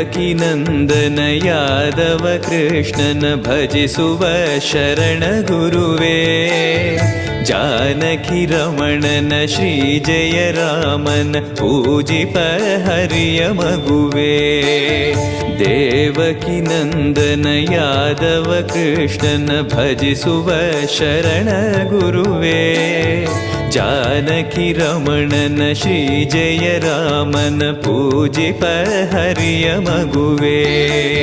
ದೇವಕಿ ನಂದನ ಯಾದವ ಕೃಷ್ಣನ ಭಜಿಸುವ ಶರಣ ಗುರುವೇ. ಜಾನಕಿ ರಮಣನ ಶ್ರೀ ಜಯ ರಾಮನ ಪೂಜಿಪ ಹರಿಯ ಮಗುವೇ. ದೇವಕಿ ನಂದನ ಯಾದವ ಕೃಷ್ಣನ ಭಜಿಸುವ ಶರಣ ಗುರುವೇ. ಜಾನಕಿ ರಮಣನ ಶ್ರೀ ಜಯ ರಾಮನ ಪೂಜಿಪ ಹರಿಯ ಮಗುವೇ.